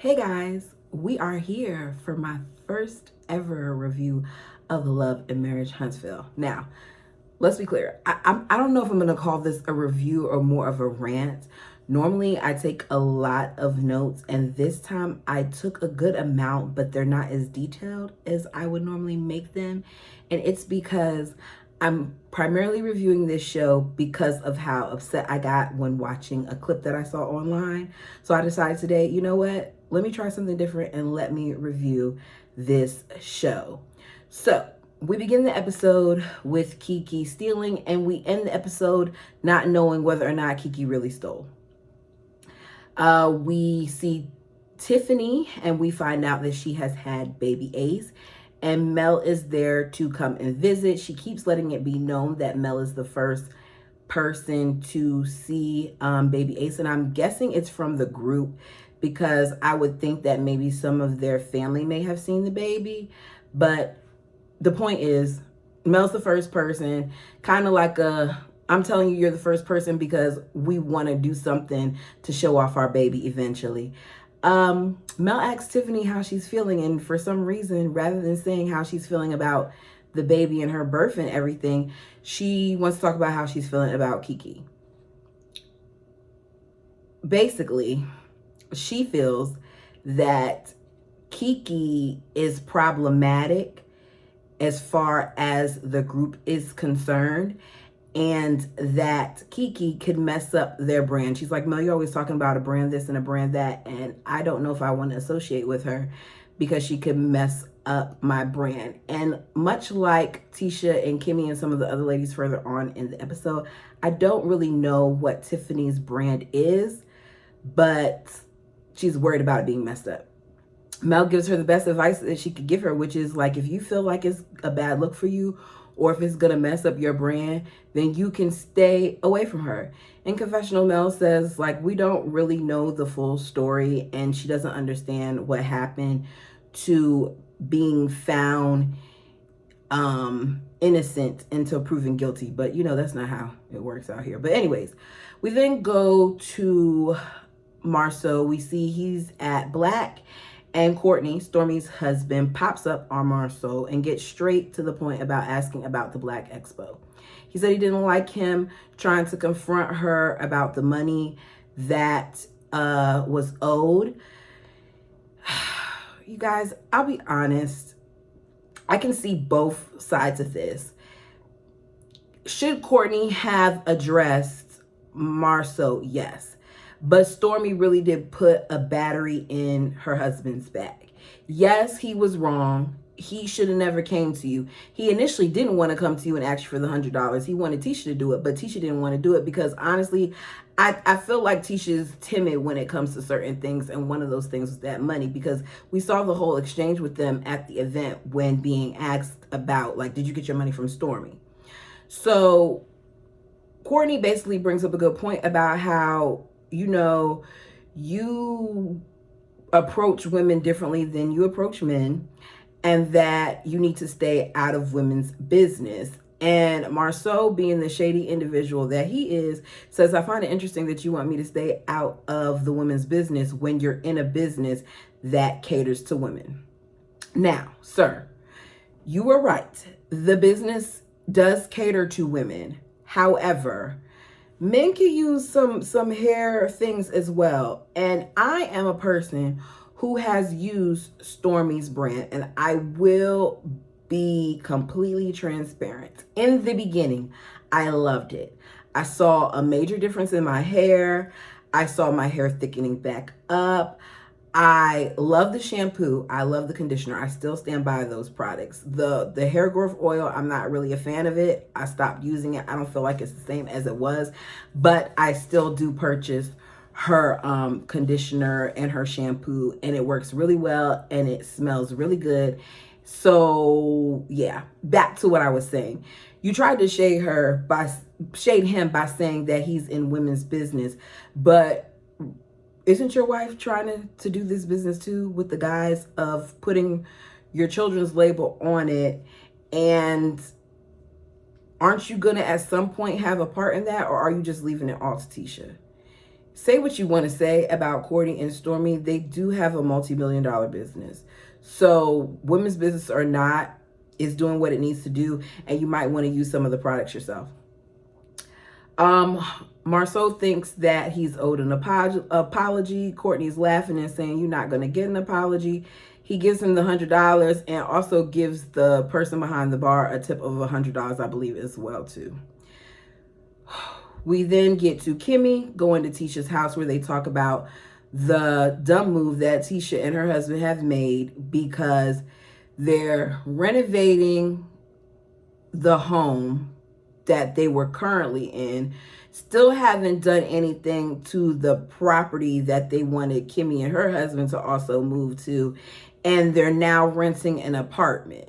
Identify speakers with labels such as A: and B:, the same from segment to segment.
A: Hey guys, we are here for my first ever review of Love and Marriage Huntsville. Now, let's be clear. I don't know if I'm going to call this a review or more of a rant. Normally, I take a lot of notes, and this time I took a good amount, but they're not as detailed as I would normally make them. And it's because I'm primarily reviewing this show because of how upset I got when watching a clip that I saw online. So I decided today, you know what? Let me try something different and let me review this show. So we begin the episode with Keke stealing, and we end the episode not knowing whether or not Keke really stole. We see Tiffany, and we find out that she has had baby Ace, and Mel is there to come and visit. She keeps letting it be known that Mel is the first person to see baby Ace, and I'm guessing it's from the group because I would think that maybe some of their family may have seen the baby. But the point is, Mel's the first person, kind of like I'm telling you, you're the first person because we want to do something to show off our baby eventually. Mel asks Tiffany how she's feeling, and for some reason, rather than saying how she's feeling about the baby and her birth and everything, she wants to talk about how she's feeling about Keke. Basically, she feels that Keke is problematic as far as the group is concerned, and that Keke could mess up their brand. She's like, Mel, you're always talking about a brand this and a brand that, and I don't know if I want to associate with her because she could mess up my brand. And much like Tisha and Kimmy and some of the other ladies further on in the episode, I don't really know what Tiffany's brand is, but she's worried about it being messed up. Mel gives her the best advice that she could give her, which is like, if you feel like it's a bad look for you or if it's going to mess up your brand, then you can stay away from her. In confessional, Mel says, like, we don't really know the full story, and she doesn't understand what happened to being found innocent until proven guilty. But, you know, that's not how it works out here. But anyways, we then go to Marceau. We see he's at Black, and Courtney, Stormy's husband, pops up on Marceau and gets straight to the point about asking about the Black Expo. He said he didn't like him trying to confront her about the money that was owed. You guys, I'll be honest. I can see both sides of this. Should Courtney have addressed Marceau? Yes. But Stormy really did put a battery in her husband's back. Yes, he was wrong. He should have never came to you. He initially didn't want to come to you and ask you for the $100. He wanted Tisha to do it, but Tisha didn't want to do it because honestly, I feel like Tisha's timid when it comes to certain things, and one of those things was that money, because we saw the whole exchange with them at the event when being asked about, like, did you get your money from Stormy? So Courtney basically brings up a good point about how, you know, you approach women differently than you approach men, and that you need to stay out of women's business. And Marceau, being the shady individual that he is, says, I find it interesting that you want me to stay out of the women's business when you're in a business that caters to women. Now, sir, you were right. The business does cater to women. However, men can use some hair things as well. And I am a person who has used Stormy's brand, and I will be completely transparent. In the beginning, I loved it. I saw a major difference in my hair. I saw my hair thickening back up. I love the shampoo. I love the conditioner. I still stand by those products. The hair growth oil, I'm not really a fan of it. I stopped using it. I don't feel like it's the same as it was, but I still do purchase her conditioner and her shampoo, and it works really well and it smells really good. So yeah, back to what I was saying. You tried to shade him by saying that he's in women's business, but isn't your wife trying to do this business too, with the guise of putting your children's label on it? And aren't you going to at some point have a part in that, or are you just leaving it all to Tisha? say what you want to say about Courtney and Stormy. They do have a multi-million-dollar business. So women's business or not, is doing what it needs to do, and you might want to use some of the products yourself. Marceau thinks that he's owed an apology. Courtney's laughing and saying, "You're not going to get an apology." He gives him the $100 and also gives the person behind the bar a tip of $100, I believe, as well, too. We then get to Kimmy going to Tisha's house, where they talk about the dumb move that Tisha and her husband have made because they're renovating the home that they were currently in, still haven't done anything to the property that they wanted Kimmy and her husband to also move to, and they're now renting an apartment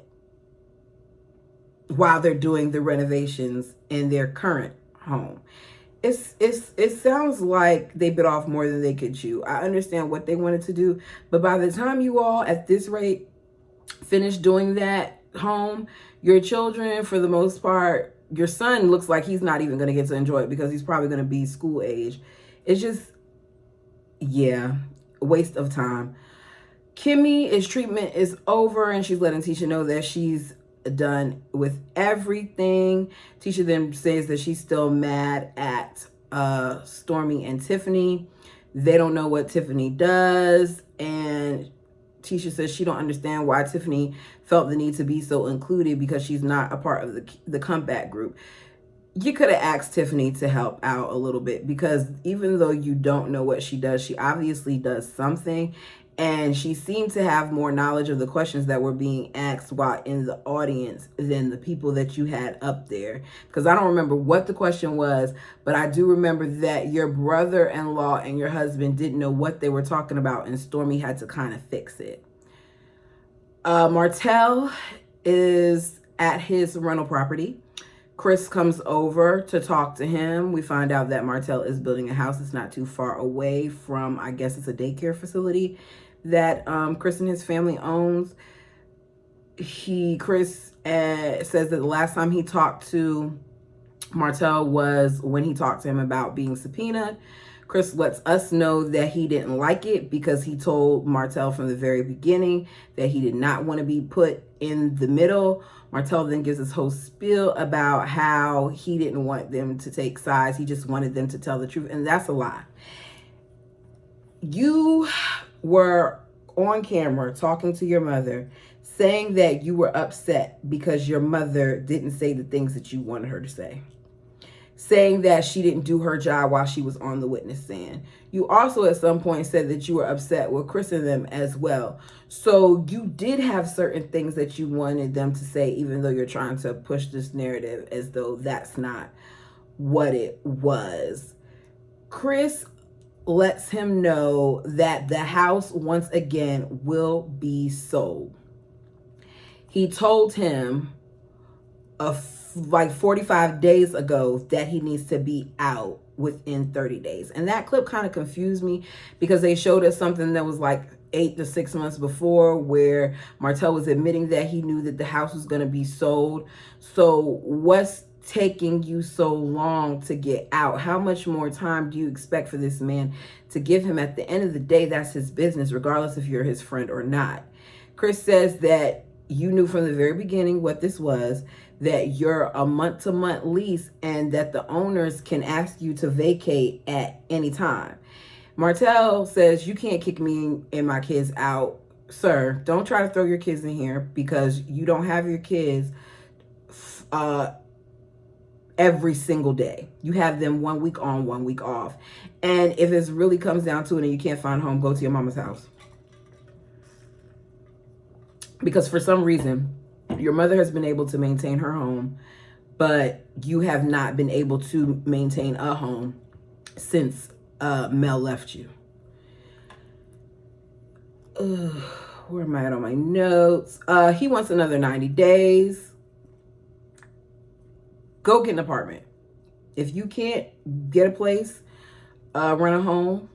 A: while they're doing the renovations in their current home. It sounds like they bit off more than they could chew. I understand what they wanted to do, but by the time you all at this rate finish doing that home, your children, for the most part, your son looks like he's not even going to get to enjoy it because he's probably going to be school age. It's just, yeah, a waste of time. Kimmy's treatment is over, and she's letting Tisha know that she's done with everything. Tisha then says that she's still mad at Stormy and Tiffany. They don't know what Tiffany does, and Tisha says she don't understand why Tiffany felt the need to be so included because she's not a part of the comeback group. You could have asked Tiffany to help out a little bit, because even though you don't know what she does, she obviously does something, and she seemed to have more knowledge of the questions that were being asked while in the audience than the people that you had up there. Because I don't remember what the question was, but I do remember that your brother-in-law and your husband didn't know what they were talking about, and Stormy had to kind of fix it. Martell is at his rental property. Chris comes over to talk to him. We find out that Martell is building a house that's not too far away from, I guess it's a daycare facility that Chris and his family owns. Chris says that the last time he talked to Martell was when he talked to him about being subpoenaed. Chris lets us know that he didn't like it because he told Martell from the very beginning that he did not want to be put in the middle. Martell then gives his whole spiel about how he didn't want them to take sides. He just wanted them to tell the truth, and that's a lie. You were on camera talking to your mother, saying that you were upset because your mother didn't say the things that you wanted her to say, saying that she didn't do her job while she was on the witness stand. You also at some point said that you were upset with Chris and them as well. So you did have certain things that you wanted them to say, even though you're trying to push this narrative as though that's not what it was. Chris lets him know that the house once again will be sold. He told him like 45 days ago that he needs to be out within 30 days. And that clip kind of confused me because they showed us something that was like 8 to 6 months before, where Martell was admitting that he knew that the house was going to be sold. So what's taking you so long to get out? How much more time do you expect for this man to give him? At the end of the day, that's his business, regardless if you're his friend or not. Chris says that you knew from the very beginning what this was, that you're a month-to-month lease, and that the owners can ask you to vacate at any time. Martell says, you can't kick me and my kids out. Sir, don't try to throw your kids in here, because you don't have your kids every single day. You have them 1 week on, 1 week off. And if it really comes down to it and you can't find a home, go to your mama's house. Because for some reason, your mother has been able to maintain her home, but you have not been able to maintain a home since Mel left you. Where am I at on my notes? He wants another 90 days. Go get an apartment. If you can't get a place, rent a home,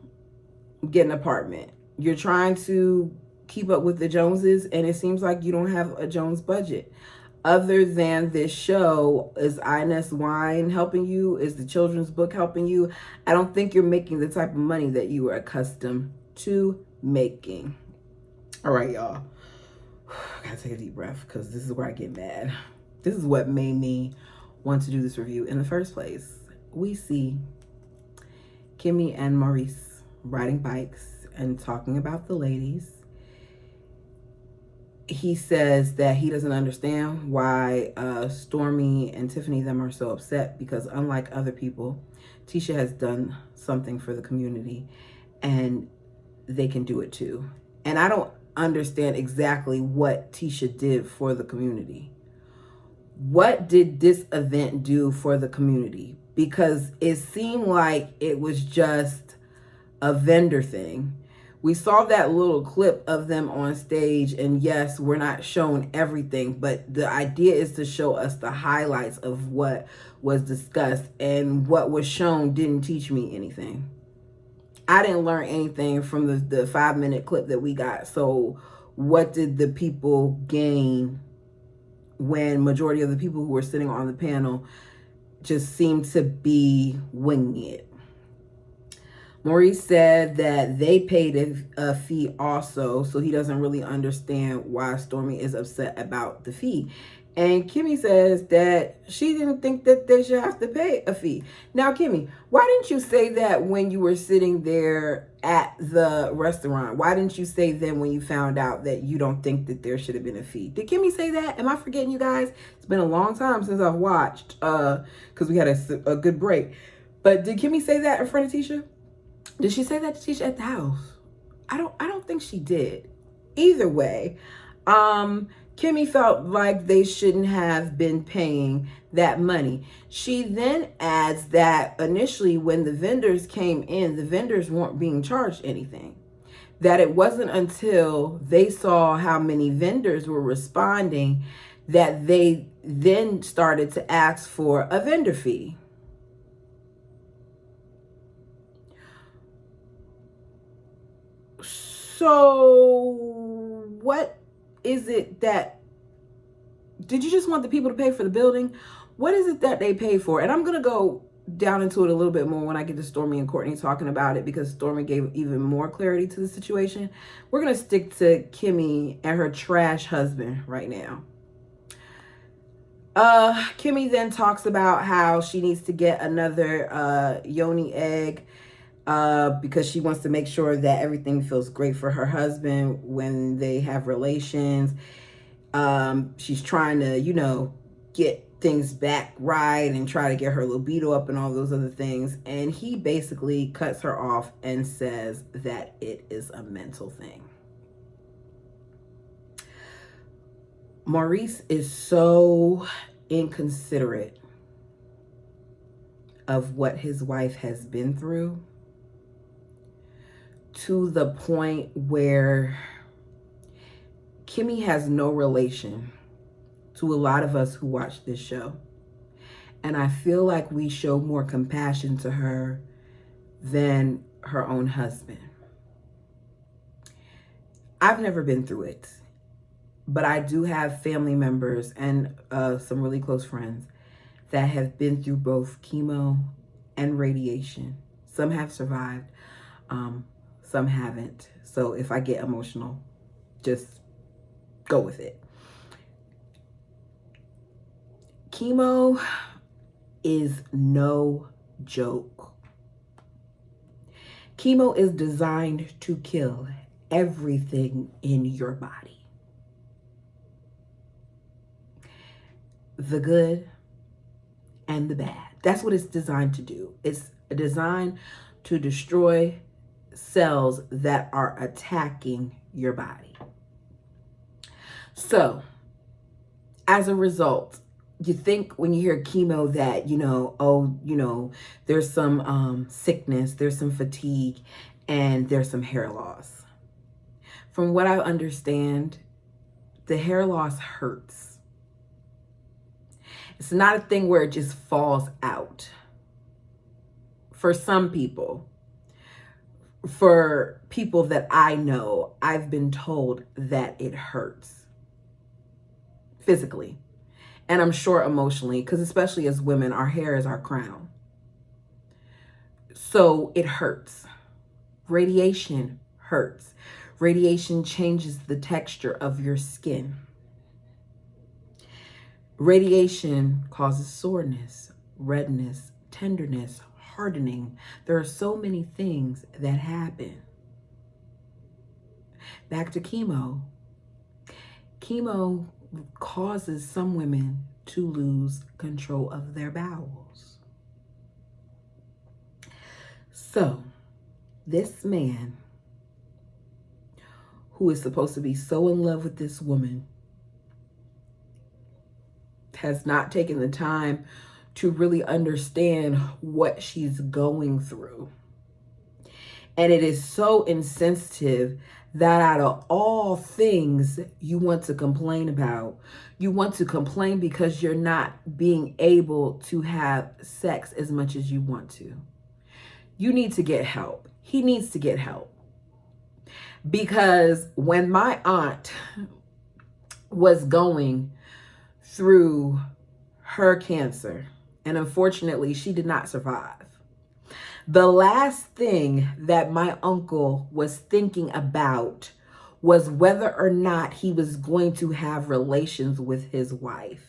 A: get an apartment. You're trying to keep up with the Joneses, and it seems like you don't have a Jones budget. other than this show, is INS Wine helping you? Is the children's book helping you? I don't think you're making the type of money that you were accustomed to making. All right, y'all. I gotta take a deep breath because this is where I get mad. This is what made me want to do this review in the first place. We see Kimmy and Maurice riding bikes and talking about the ladies. He says that he doesn't understand why Stormy and Tiffany them are so upset because unlike other people, Tisha has done something for the community and they can do it too. And I don't understand exactly what Tisha did for the community. What did this event do for the community? Because it seemed like it was just a vendor thing. We saw that little clip of them on stage, and yes, we're not shown everything, but the idea is to show us the highlights of what was discussed, and what was shown didn't teach me anything. I didn't learn anything from the 5-minute clip that we got. So what did the people gain when majority of the people who were sitting on the panel just seemed to be winging it? Maurice said that they paid a fee also, so he doesn't really understand why Stormy is upset about the fee. And Kimmy says that she didn't think that they should have to pay a fee. Now, Kimmy, why didn't you say that when you were sitting there at the restaurant? Why didn't you say then when you found out that you don't think that there should have been a fee? Did Kimmy say that? Am I forgetting, you guys? It's been a long time since I've watched because we had a good break. But did Kimmy say that in front of Tisha? Did she say that to Tisha at the house? I don't think she did. Either way, Kimmy felt like they shouldn't have been paying that money. She then adds that initially when the vendors came in, the vendors weren't being charged anything. That it wasn't until they saw how many vendors were responding that they then started to ask for a vendor fee. So what is it that, did you just want the people to pay for the building? What is it that they pay for? And I'm going to go down into it a little bit more when I get to Stormy and Courtney talking about it, because Stormy gave even more clarity to the situation. We're going to stick to Kimmy and her trash husband right now. Kimmy then talks about how she needs to get another yoni egg because she wants to make sure that everything feels great for her husband when they have relations. She's trying to, get things back right and try to get her libido up and all those other things. And he basically cuts her off and says that it is a mental thing. Maurice is so inconsiderate of what his wife has been through, to the point where Kimmy has no relation to a lot of us who watch this show. And I feel like we show more compassion to her than her own husband. I've never been through it, but I do have family members and some really close friends that have been through both chemo and radiation. Some have survived. Some haven't. So if I get emotional, just go with it. Chemo is no joke. Chemo is designed to kill everything in your body. The good and the bad. That's what it's designed to do. It's designed to destroy cells that are attacking your body. So, as a result, you think when you hear chemo that, there's some sickness, there's some fatigue, and there's some hair loss. From what I understand, the hair loss hurts. It's not a thing where it just falls out. For some people, for people that I know, I've been told that it hurts physically. And I'm sure emotionally, because especially as women, our hair is our crown. So it hurts. Radiation hurts. Radiation changes the texture of your skin. Radiation causes soreness, redness, tenderness, hardening. There are so many things that happen. Back to chemo. Chemo causes some women to lose control of their bowels. So, this man who is supposed to be so in love with this woman has not taken the time to really understand what she's going through. And it is so insensitive that out of all things you want to complain about, you want to complain because you're not being able to have sex as much as you want to. You need to get help. He needs to get help. Because when my aunt was going through her cancer, and unfortunately she did not survive, the last thing that my uncle was thinking about was whether or not he was going to have relations with his wife.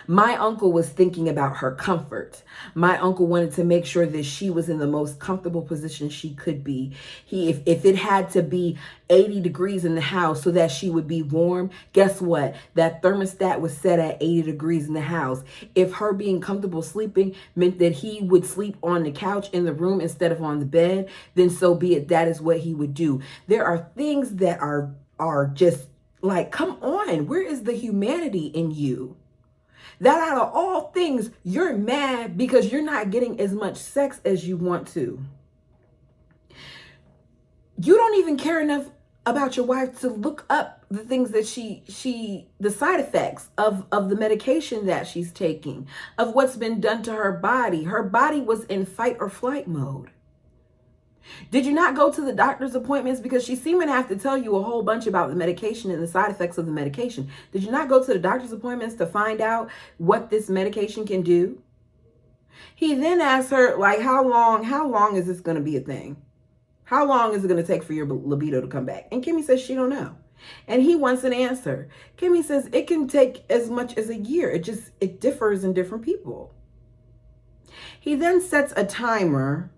A: My uncle was thinking about her comfort. My uncle wanted to make sure that she was in the most comfortable position she could be. If it had to be 80 degrees in the house so that she would be warm, guess what? That thermostat was set at 80 degrees in the house. If her being comfortable sleeping meant that he would sleep on the couch in the room instead of on the bed, then so be it. That is what he would do. There are things that are just like, come on, where is the humanity in you? That out of all things, you're mad because you're not getting as much sex as you want to. You don't even care enough about your wife to look up the things that the side effects of the medication that she's taking, of what's been done to her body. Her body was in fight or flight mode. Did you not go to the doctor's appointments? Because she seemed to have to tell you a whole bunch about the medication and the side effects of the medication. Did you not go to the doctor's appointments to find out what this medication can do? He then asked her, like, how long is this going to be a thing? How long is it going to take for your libido to come back? And Kimmy says she don't know. And he wants an answer. Kimmy says it can take as much as a year. It differs in different people. He then sets a timer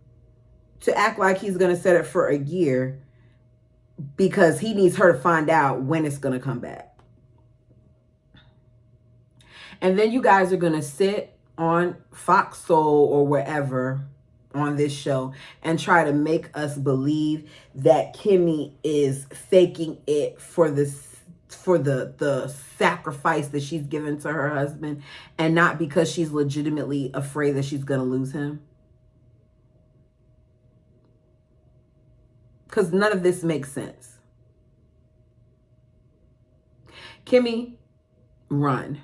A: to act like he's going to set it for a year because he needs her to find out when it's going to come back. And then you guys are going to sit on Fox Soul or wherever on this show and try to make us believe that Kimmy is faking it for the sacrifice that she's given to her husband and not because she's legitimately afraid that she's going to lose him. Because none of this makes sense. Kimmy, run.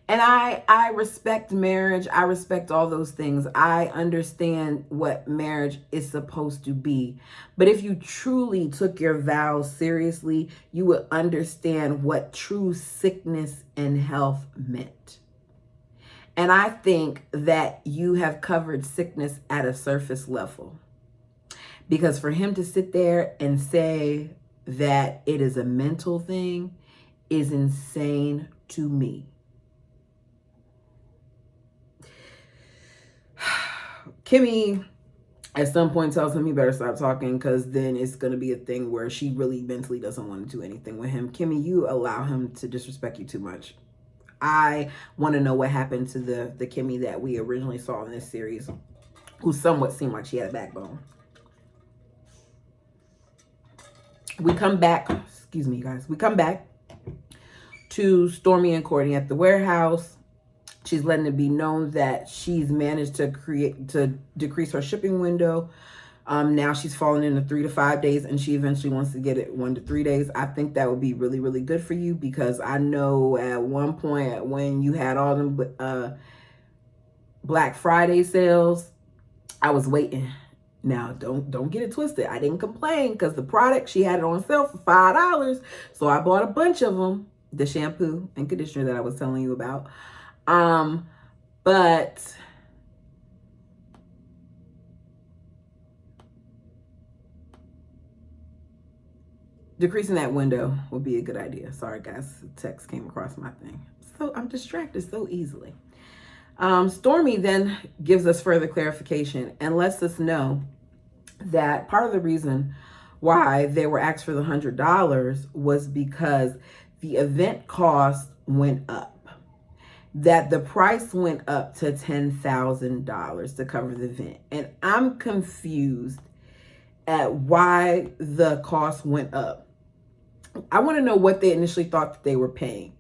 A: And I respect marriage. I respect all those things. I understand what marriage is supposed to be. But if you truly took your vows seriously, you would understand what true sickness and health meant. And I think that you have covered sickness at a surface level. Because for him to sit there and say that it is a mental thing is insane to me. Kimmy at some point tells him he better stop talking because then it's going to be a thing where she really mentally doesn't want to do anything with him. Kimmy, you allow him to disrespect you too much. I want to know what happened to the Kimmy that we originally saw in this series, who somewhat seemed like she had a backbone. We come back, excuse me, guys. We come back to Stormy and Courtney at the warehouse. She's letting it be known that she's managed to decrease her shipping window. Now she's falling into 3 to 5 days, and she eventually wants to get it 1 to 3 days. I think that would be really, really good for you because I know at one point when you had all them Black Friday sales, I was waiting. Now, don't get it twisted. I didn't complain because the product, she had it on sale for $5. So I bought a bunch of them. the shampoo and conditioner that I was telling you about. But decreasing that window would be a good idea. Sorry guys, the text came across my thing. So I'm distracted so easily. Stormy then gives us further clarification and lets us know that part of the reason why they were asked for the $100 was because the event cost went up. That the price went up to $10,000 to cover the event. And I'm confused at why the cost went up. I want to know what they initially thought that they were paying,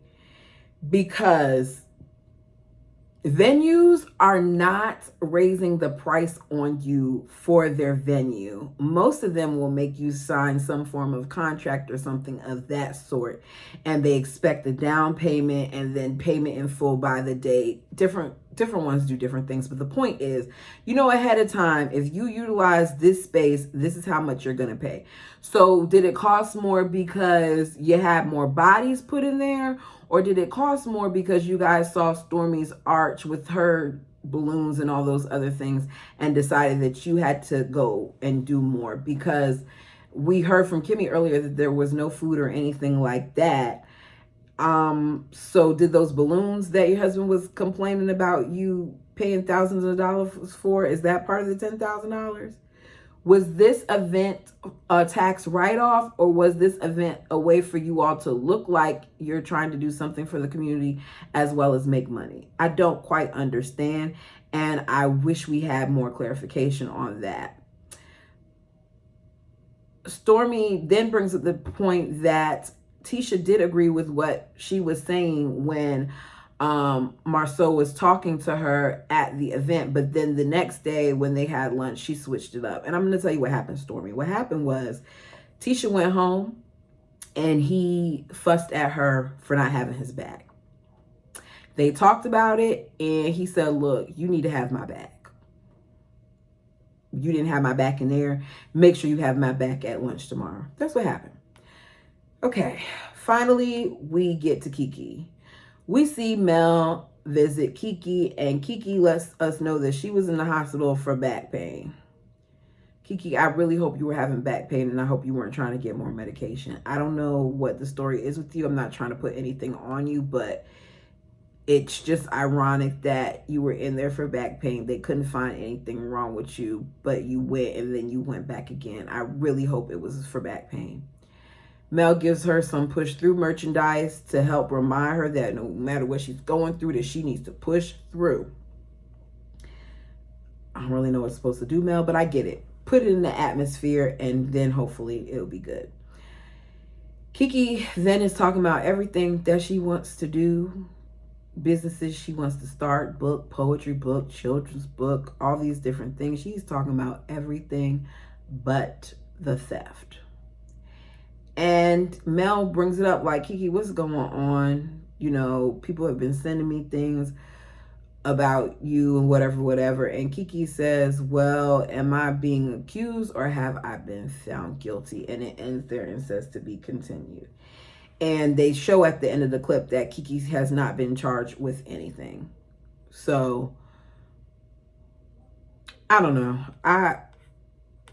A: because venues are not raising the price on you for their venue. Most of them will make you sign some form of contract or something of that sort, and they expect a down payment and then payment in full by the date. Different ones do different things, but the point is, you know ahead of time, if you utilize this space, this is how much you're going to pay. So did it cost more because you had more bodies put in there, or did it cost more because you guys saw Stormy's arch with her balloons and all those other things and decided that you had to go and do more? Because we heard from Kimmy earlier that there was no food or anything like that. So did those balloons that your husband was complaining about you paying thousands of dollars for, is that part of the $10,000? Was this event a tax write-off, or was this event a way for you all to look like you're trying to do something for the community as well as make money? I don't quite understand, and I wish we had more clarification on that. Stormy then brings up the point that Tisha did agree with what she was saying when Marceau was talking to her at the event, but then the next day when they had lunch, she switched it up. And I'm going to tell you what happened, Stormy. What happened was Tisha went home and he fussed at her for not having his back. They talked about it and he said, look, you need to have my back. You didn't have my back in there. Make sure you have my back at lunch tomorrow. That's what happened. Okay, finally we get to Keke. We see Mel visit Keke, and Keke lets us know that she was in the hospital for back pain. Keke, I really hope you were having back pain, and I hope you weren't trying to get more medication. I don't know what the story is with you. I'm not trying to put anything on you, but it's just ironic that you were in there for back pain. They couldn't find anything wrong with you, but you went and then you went back again. I really hope it was for back pain. Mel gives her some push through merchandise to help remind her that no matter what she's going through, that she needs to push through. I don't really know what it's supposed to do, Mel, but I get it. Put it in the atmosphere and then hopefully it'll be good. Keke then is talking about everything that she wants to do, businesses she wants to start, book, poetry book, children's book, all these different things. She's talking about everything but the theft. And Mel brings it up like, Keke, what's going on? You know, people have been sending me things about you and whatever. And Keke says, well, am I being accused or have I been found guilty? And it ends there and says to be continued. And they show at the end of the clip that Keke has not been charged with anything. So, I don't know.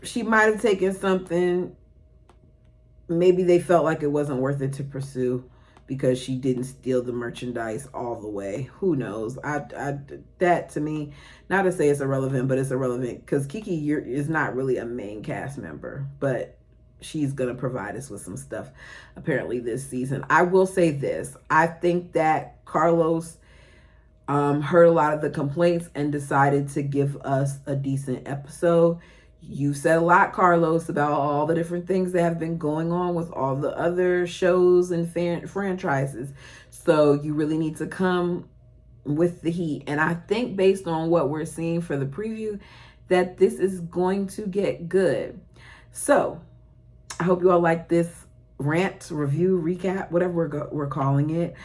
A: She might have taken something. Maybe they felt like it wasn't worth it to pursue because she didn't steal the merchandise all the way. Who knows? That to me, not to say it's irrelevant, but it's irrelevant because Keke is not really a main cast member, but she's going to provide us with some stuff apparently this season. I will say this. I think that Carlos heard a lot of the complaints and decided to give us a decent episode. You said a lot, Carlos, about all the different things that have been going on with all the other shows and franchises. So you really need to come with the heat. And I think based on what we're seeing for the preview, that this is going to get good. So I hope you all like this rant, review, recap, whatever we're calling it.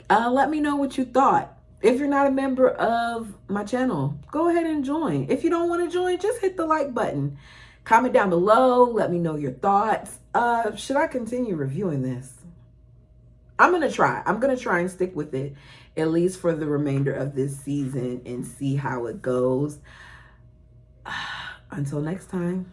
A: Let me know what you thought. If you're not a member of my channel, go ahead and join. If you don't want to join, just hit the like button. Comment down below. Let me know your thoughts. Should I continue reviewing this? I'm going to try. I'm going to try and stick with it, at least for the remainder of this season, and see how it goes. Until next time.